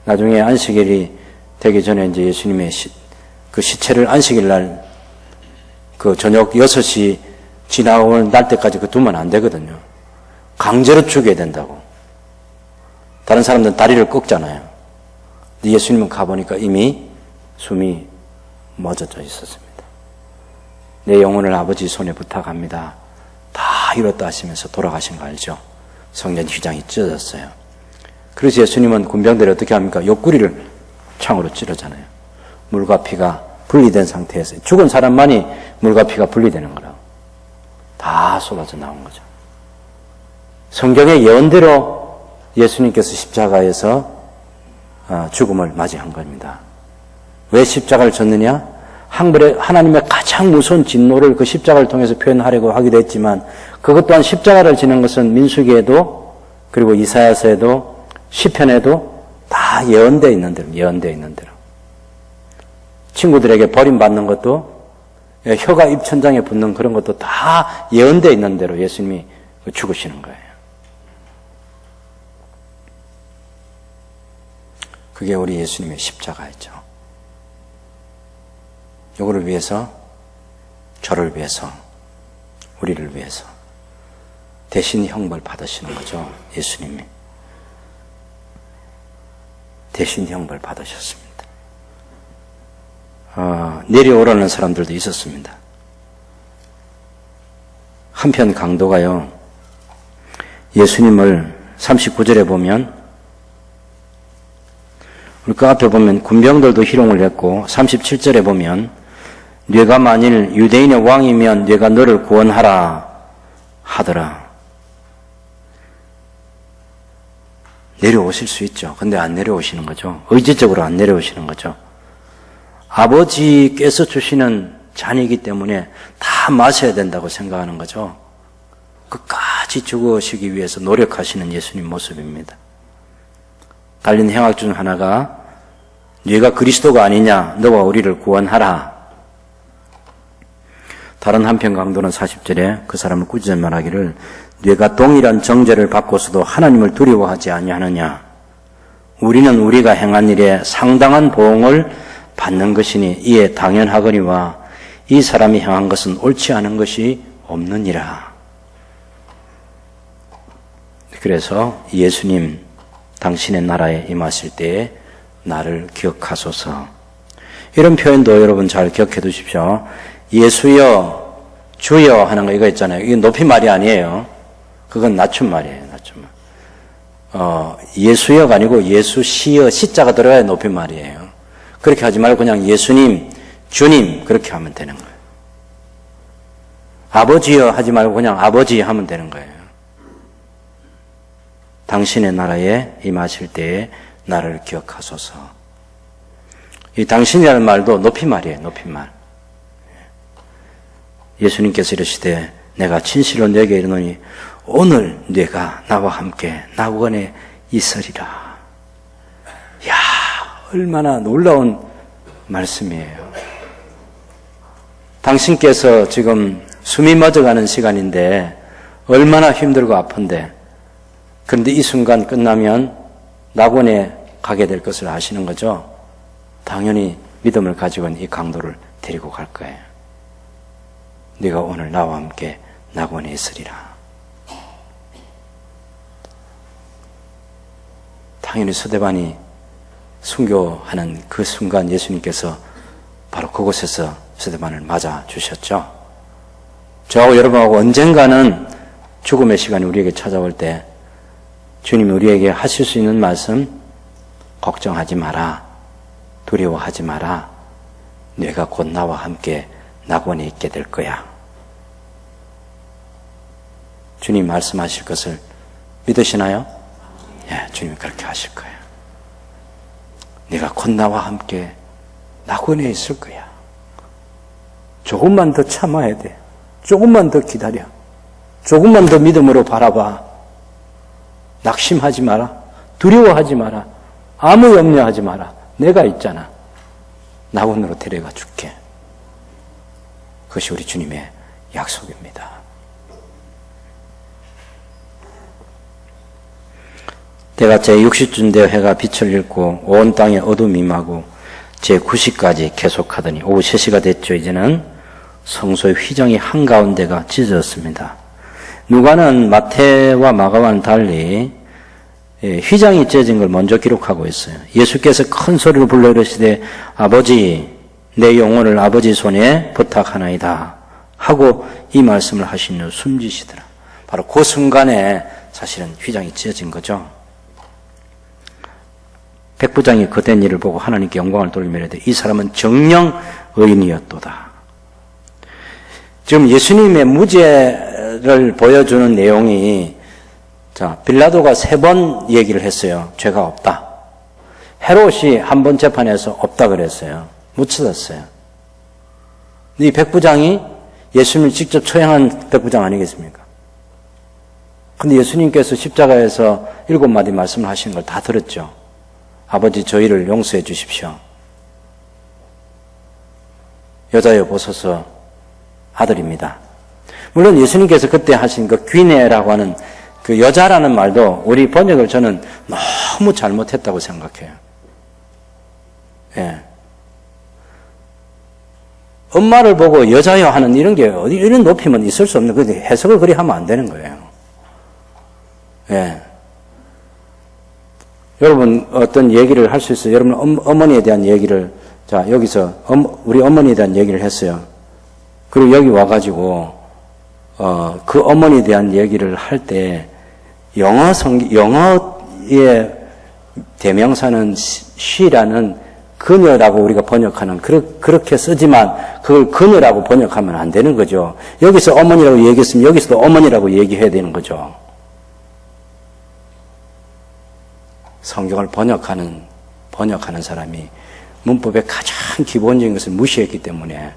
나중에 안식일이 되기 전에 이제 예수님의 그 시체를 안식일 날 그 저녁 6시 지나오는 날 때까지 그 두면 안 되거든요. 강제로 죽여야 된다고. 다른 사람들은 다리를 꺾잖아요. 근데 예수님은 가보니까 이미 숨이 멎어져 있었습니다. 내 영혼을 아버지 손에 부탁합니다. 다 이뤘다 하시면서 돌아가신 거 알죠? 성전 휘장이 찢어졌어요. 그래서 예수님은 군병들이 어떻게 합니까? 옆구리를 창으로 찌르잖아요. 물과 피가 분리된 상태에서 죽은 사람만이 물과 피가 분리되는 거라고. 다 쏟아져 나온 거죠. 성경의 예언대로 예수님께서 십자가에서 죽음을 맞이한 겁니다. 왜 십자가를 졌느냐? 하나님의 가장 무서운 진노를 그 십자가를 통해서 표현하려고 하기도 했지만 그것 또한 십자가를 지는 것은 민수기에도 그리고 이사야서에도 시편에도 다 예언되어 있는 대로 친구들에게 버림받는 것도 혀가 입천장에 붙는 그런 것도 다 예언되어 있는 대로 예수님이 죽으시는 거예요. 그게 우리 예수님의 십자가였죠. 요거를 위해서, 저를 위해서, 우리를 위해서 대신 형벌 받으시는 거죠. 예수님이. 대신 형벌 받으셨습니다. 내려오라는 사람들도 있었습니다. 한편 강도가요, 예수님을 39절에 보면, 그 앞에 보면 군병들도 희롱을 했고, 37절에 보면, 네가 만일 유대인의 왕이면 네가 너를 구원하라 하더라. 내려오실 수 있죠. 근데 안 내려오시는 거죠. 의지적으로 안 내려오시는 거죠. 아버지께서 주시는 잔이기 때문에 다 마셔야 된다고 생각하는 거죠. 끝까지 죽으시기 위해서 노력하시는 예수님 모습입니다. 달린 행악 중 하나가 네가 그리스도가 아니냐, 너와 우리를 구원하라. 다른 한편 강도는 40절에 그 사람을 꾸짖어 말하기를 네가 동일한 정죄를 받고서도 하나님을 두려워하지 아니하느냐. 우리는 우리가 행한 일에 상당한 보응을 받는 것이니 이에 당연하거니와 이 사람이 행한 것은 옳지 않은 것이 없느니라. 그래서 예수님 당신의 나라에 임하실 때에 나를 기억하소서. 이런 표현도 여러분 잘 기억해 두십시오. 예수여 주여 하는 거 이거 있잖아요. 이게 높임말이 아니에요. 그건 낮춤말이에요. 낮춤말. 예수여가 아니고 예수시여 시자가 들어가야 높임말이에요. 그렇게 하지 말고 그냥 예수님, 주님 그렇게 하면 되는 거예요. 아버지여 하지 말고 그냥 아버지 하면 되는 거예요. 당신의 나라에 임하실 때에 나를 기억하소서. 이 당신이라는 말도 높임말이에요. 높임말. 예수님께서 이르시되 내가 진실로 너에게 이르노니 오늘 네가 나와 함께 낙원에 있으리라. 야, 얼마나 놀라운 말씀이에요. 당신께서 지금 숨이 멎어가는 시간인데 얼마나 힘들고 아픈데, 그런데 이 순간 끝나면 낙원에 가게 될 것을 아시는 거죠. 당연히 믿음을 가지고는 이 강도를 데리고 갈 거예요. 네가 오늘 나와 함께 낙원에 있으리라. 당연히 서대반이 순교하는 그 순간 예수님께서 바로 그곳에서 서대반을 맞아 주셨죠. 저하고 여러분하고 언젠가는 죽음의 시간이 우리에게 찾아올 때 주님이 우리에게 하실 수 있는 말씀, 걱정하지 마라, 두려워하지 마라, 내가 곧 나와 함께 낙원에 있게 될 거야. 주님 말씀하실 것을 믿으시나요? 예, 주님이 그렇게 하실 거예요. 네가 곧 나와 함께 낙원에 있을 거야. 조금만 더 참아야 돼. 조금만 더 기다려. 조금만 더 믿음으로 바라봐. 낙심하지 마라. 두려워하지 마라. 아무 염려하지 마라. 내가 있잖아. 낙원으로 데려가 줄게. 그것이 우리 주님의 약속입니다. 때가 제60쯤 되어 해가 빛을 잃고 온 땅에 어둠이 임하고 제9시까지 계속하더니 오후 3시가 됐죠. 이제는 성소의 휘장이 한가운데가 찢어졌습니다. 누가는 마태와 마가와는 달리 휘장이 찢어진 걸 먼저 기록하고 있어요. 예수께서 큰 소리로 불러 이르시되 아버지 내 영혼을 아버지 손에 부탁하나이다 하고 이 말씀을 하신 후 숨지시더라. 바로 그 순간에 사실은 휘장이 찢어진 거죠. 백부장이 그된 일을 보고 하나님께 영광을 돌리며 이르되 이 사람은 정령 의인이었도다. 지금 예수님의 무죄를 보여주는 내용이, 자, 빌라도가 3번 얘기를 했어요. 죄가 없다. 헤롯이 한 번 재판에서 없다 그랬어요. 묻혀졌어요. 이 백부장이 예수님을 직접 처형한 백부장 아니겠습니까? 근데 예수님께서 십자가에서 7마디 말씀을 하시는 걸 다 들었죠. 아버지 저희를 용서해 주십시오. 여자여 보소서 아들입니다. 물론 예수님께서 그때 하신 그 귀네라고 하는 그 여자라는 말도 우리 번역을 저는 너무 잘못했다고 생각해요. 예. 엄마를 보고 여자여 하는 이런 게 어디 이런 높임은 있을 수 없는, 그 해석을 그리 하면 안 되는 거예요. 예. 여러분 어떤 얘기를 할 수 있어요. 여러분 어머니에 대한 얘기를, 자 여기서 우리 어머니에 대한 얘기를 했어요. 그리고 여기 와가지고 그 어머니에 대한 얘기를 할 때 영어의 대명사는 she라는 그녀라고 우리가 번역하는 그렇게 쓰지만 그걸 그녀라고 번역하면 안 되는 거죠. 여기서 어머니라고 얘기했으면 여기서도 어머니라고 얘기해야 되는 거죠. 성경을 번역하는 사람이 문법의 가장 기본적인 것을 무시했기 때문에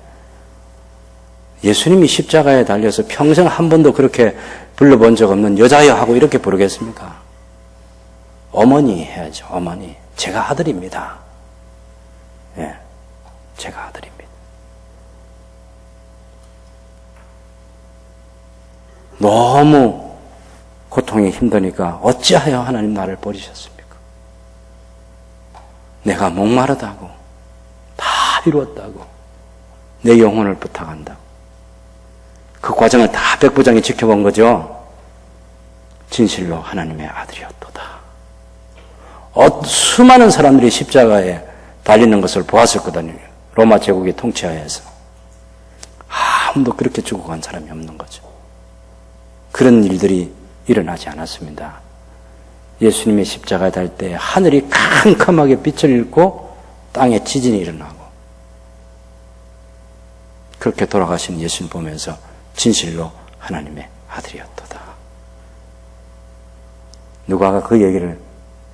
예수님이 십자가에 달려서 평생 한 번도 그렇게 불러본 적 없는 여자여 하고 이렇게 부르겠습니까? 어머니 해야죠. 어머니. 제가 아들입니다. 예, 제가 아들입니다. 너무 고통이 힘드니까 어찌하여 하나님 나를 버리셨습니까? 내가 목마르다고, 다 이루었다고, 내 영혼을 부탁한다고. 그 과정을 다 백부장이 지켜본 거죠. 진실로 하나님의 아들이었도다. 수많은 사람들이 십자가에 달리는 것을 보았을 거거든요. 로마 제국의 통치하에서. 아무도 그렇게 죽어간 사람이 없는 거죠. 그런 일들이 일어나지 않았습니다. 예수님의 십자가에 달 때 하늘이 캄캄하게 빛을 잃고 땅에 지진이 일어나고, 그렇게 돌아가신 예수님 보면서 진실로 하나님의 아들이었도다. 누가가 그 얘기를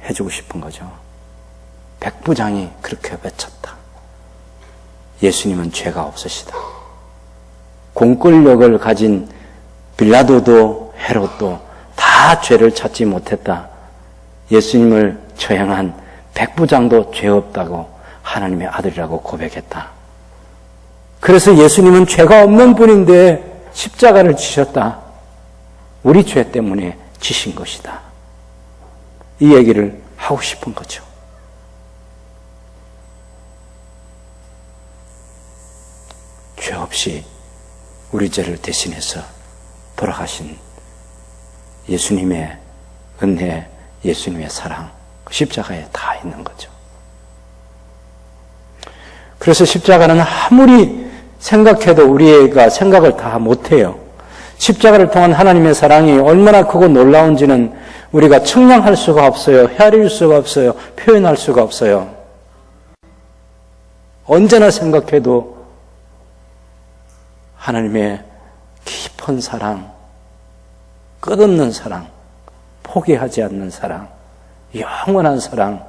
해주고 싶은 거죠. 백부장이 그렇게 외쳤다. 예수님은 죄가 없으시다. 공권력을 가진 빌라도도 헤롯도 다 죄를 찾지 못했다. 예수님을 처형한 백부장도 죄 없다고 하나님의 아들이라고 고백했다. 그래서 예수님은 죄가 없는 분인데 십자가를 지셨다. 우리 죄 때문에 지신 것이다. 이 얘기를 하고 싶은 거죠. 죄 없이 우리 죄를 대신해서 돌아가신 예수님의 은혜, 예수님의 사랑, 십자가에 다 있는 거죠. 그래서 십자가는 아무리 생각해도 우리가 생각을 다 못해요. 십자가를 통한 하나님의 사랑이 얼마나 크고 놀라운지는 우리가 측량할 수가 없어요. 헤아릴 수가 없어요. 표현할 수가 없어요. 언제나 생각해도 하나님의 깊은 사랑, 끝없는 사랑, 포기하지 않는 사랑, 영원한 사랑,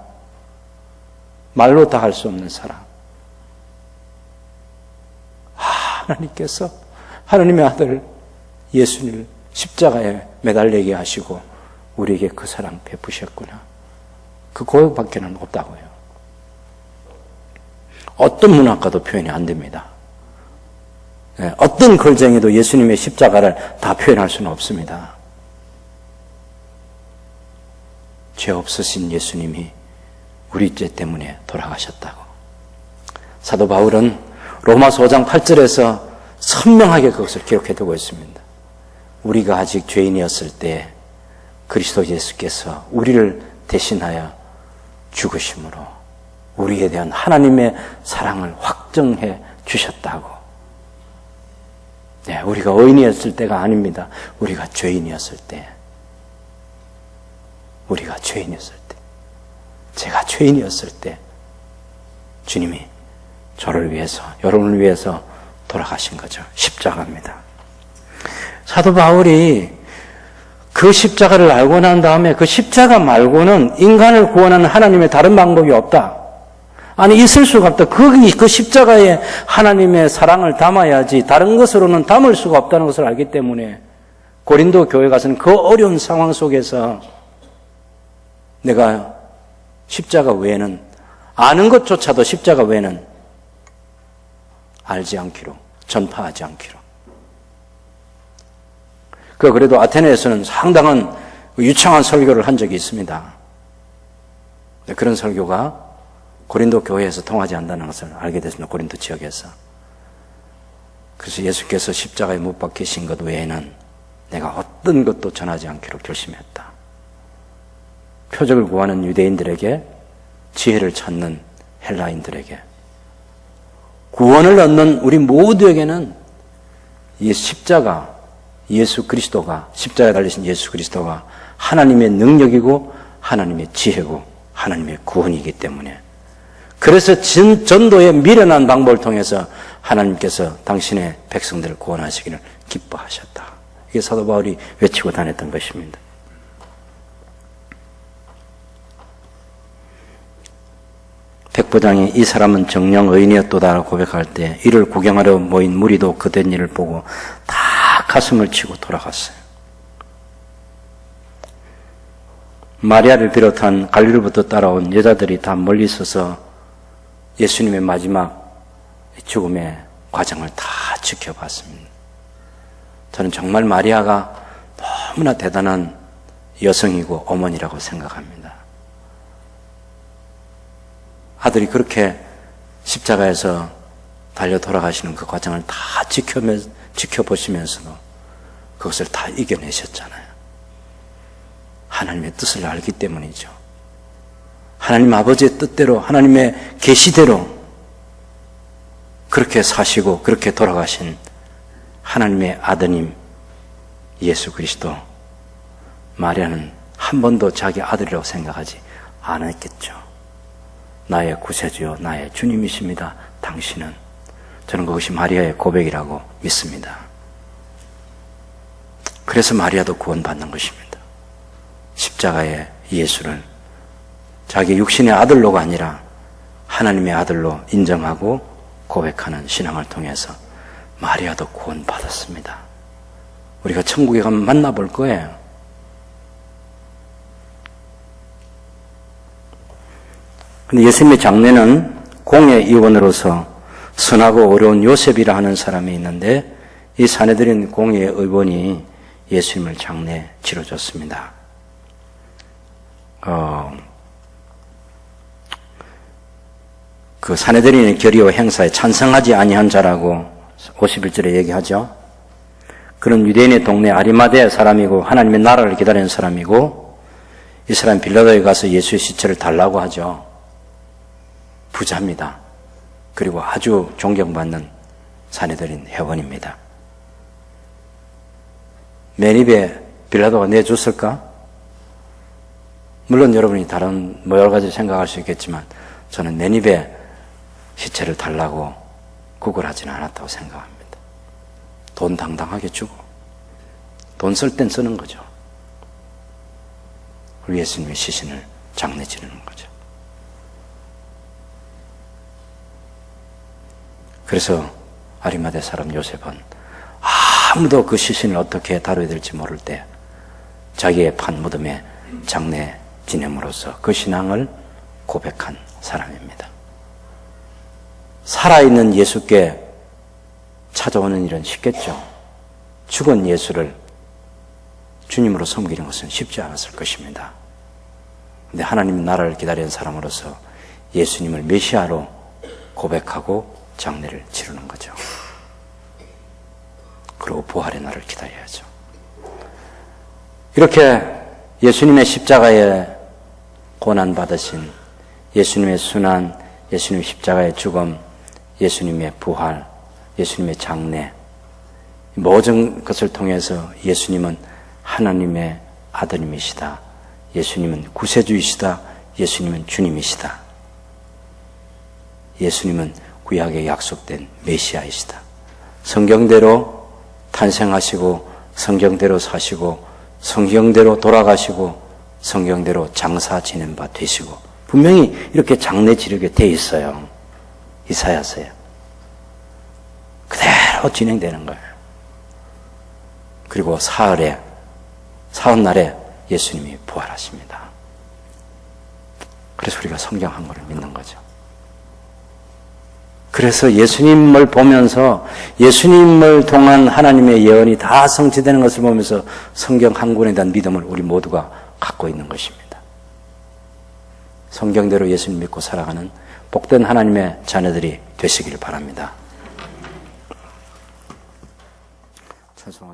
말로 다 할 수 없는 사랑. 하나님께서 하나님의 아들 예수님을 십자가에 매달리게 하시고 우리에게 그 사랑 베푸셨구나. 그 고백밖에는 없다고요. 어떤 문학가도 표현이 안 됩니다. 어떤 글쟁이도 예수님의 십자가를 다 표현할 수는 없습니다. 죄 없으신 예수님이 우리 죄 때문에 돌아가셨다고. 사도 바울은 로마서 5장 8절에서 선명하게 그것을 기록해두고 있습니다. 우리가 아직 죄인이었을 때 그리스도 예수께서 우리를 대신하여 죽으심으로 우리에 대한 하나님의 사랑을 확정해 주셨다고. 네, 우리가 의인이었을 때가 아닙니다. 우리가 죄인이었을 때. 우리가 죄인이었을 때. 제가 죄인이었을 때 주님이 저를 위해서, 여러분을 위해서 돌아가신 거죠. 십자가입니다. 사도 바울이 그 십자가를 알고 난 다음에 그 십자가 말고는 인간을 구원하는 하나님의 다른 방법이 없다. 아니, 있을 수가 없다. 그 십자가에 하나님의 사랑을 담아야지 다른 것으로는 담을 수가 없다는 것을 알기 때문에 고린도 교회 가서는 그 어려운 상황 속에서 내가 십자가 외에는, 아는 것조차도 십자가 외에는 알지 않기로, 전파하지 않기로. 그래도 아테네에서는 상당한 유창한 설교를 한 적이 있습니다. 그런 설교가 고린도 교회에서 통하지 않는다는 것을 알게 됐습니다. 고린도 지역에서. 그래서 예수께서 십자가에 못 박히신 것 외에는 내가 어떤 것도 전하지 않기로 결심했다. 표적을 구하는 유대인들에게, 지혜를 찾는 헬라인들에게, 구원을 얻는 우리 모두에게는 이 십자가, 예수 그리스도가, 십자가에 달리신 예수 그리스도가 하나님의 능력이고 하나님의 지혜고 하나님의 구원이기 때문에, 그래서 전도의 미련한 방법을 통해서 하나님께서 당신의 백성들을 구원하시기를 기뻐하셨다. 이게 사도 바울이 외치고 다녔던 것입니다. 백부장이 이 사람은 정령 의인이었도다라고 고백할 때 이를 구경하러 모인 무리도 그된 일을 보고 다 가슴을 치고 돌아갔어요. 마리아를 비롯한 갈릴리부터 따라온 여자들이 다 멀리 서서 예수님의 마지막 죽음의 과정을 다 지켜봤습니다. 저는 정말 마리아가 너무나 대단한 여성이고 어머니라고 생각합니다. 아들이 그렇게 십자가에서 달려 돌아가시는 그 과정을 다 지켜보시면서도 그것을 다 이겨내셨잖아요. 하나님의 뜻을 알기 때문이죠. 하나님 아버지의 뜻대로, 하나님의 계시대로 그렇게 사시고 그렇게 돌아가신 하나님의 아드님 예수 그리스도, 마리아는 한 번도 자기 아들이라고 생각하지 않았겠죠. 나의 구세주요, 나의 주님이십니다. 당신은. 저는 그것이 마리아의 고백이라고 믿습니다. 그래서 마리아도 구원받는 것입니다. 십자가의 예수를 자기 육신의 아들로가 아니라 하나님의 아들로 인정하고 고백하는 신앙을 통해서 마리아도 구원받았습니다. 우리가 천국에 가면 만나볼 거예요. 근데 예수님의 장례는 공의 의원으로서 선하고 어려운 요셉이라 하는 사람이 있는데, 이 사내들인 공의 의원이 예수님을 장례 치러줬습니다. 그 사내들인의 결의와 행사에 찬성하지 아니한 자라고 51절에 얘기하죠. 그는 유대인의 동네 아리마대 사람이고 하나님의 나라를 기다리는 사람이고, 이 사람이 빌라도에 가서 예수의 시체를 달라고 하죠. 부자입니다. 그리고 아주 존경받는 사내들인 회원입니다. 맨 입에 빌라도가 내줬을까? 물론 여러분이 다른 여러 가지 생각할 수 있겠지만 저는 맨 입에 시체를 달라고 구걸하지는 않았다고 생각합니다. 돈 당당하게 주고 돈 쓸 땐 쓰는 거죠. 우리 예수님의 시신을 장례 지르는 거죠. 그래서 아리마대 사람 요셉은 아무도 그 시신을 어떻게 다뤄야 될지 모를 때 자기의 판 무덤에 장례 지냄으로써 그 신앙을 고백한 사람입니다. 살아있는 예수께 찾아오는 일은 쉽겠죠. 죽은 예수를 주님으로 섬기는 것은 쉽지 않았을 것입니다. 그런데 하나님 나라를 기다리는 사람으로서 예수님을 메시아로 고백하고 장례를 치르는 거죠. 그리고 부활의 날을 기다려야죠. 이렇게 예수님의 십자가에 고난받으신 예수님의 순환, 예수님의 십자가의 죽음, 예수님의 부활, 예수님의 장례, 모든 것을 통해서 예수님은 하나님의 아드님이시다. 예수님은 구세주이시다. 예수님은 주님이시다. 예수님은 구약에 약속된 메시아이시다. 성경대로 탄생하시고 성경대로 사시고 성경대로 돌아가시고 성경대로 장사 지낸 바 되시고, 분명히 이렇게 장례 지르게 돼 있어요. 이사야서에 그대로 진행되는 거예요. 그리고 사흘날에 예수님이 부활하십니다. 그래서 우리가 성경 한 권을 믿는 거죠. 그래서 예수님을 보면서 예수님을 통한 하나님의 예언이 다 성취되는 것을 보면서 성경 한 권에 대한 믿음을 우리 모두가 갖고 있는 것입니다. 성경대로 예수님 믿고 살아가는 복된 하나님의 자녀들이 되시길 바랍니다. 찬송하겠습니다.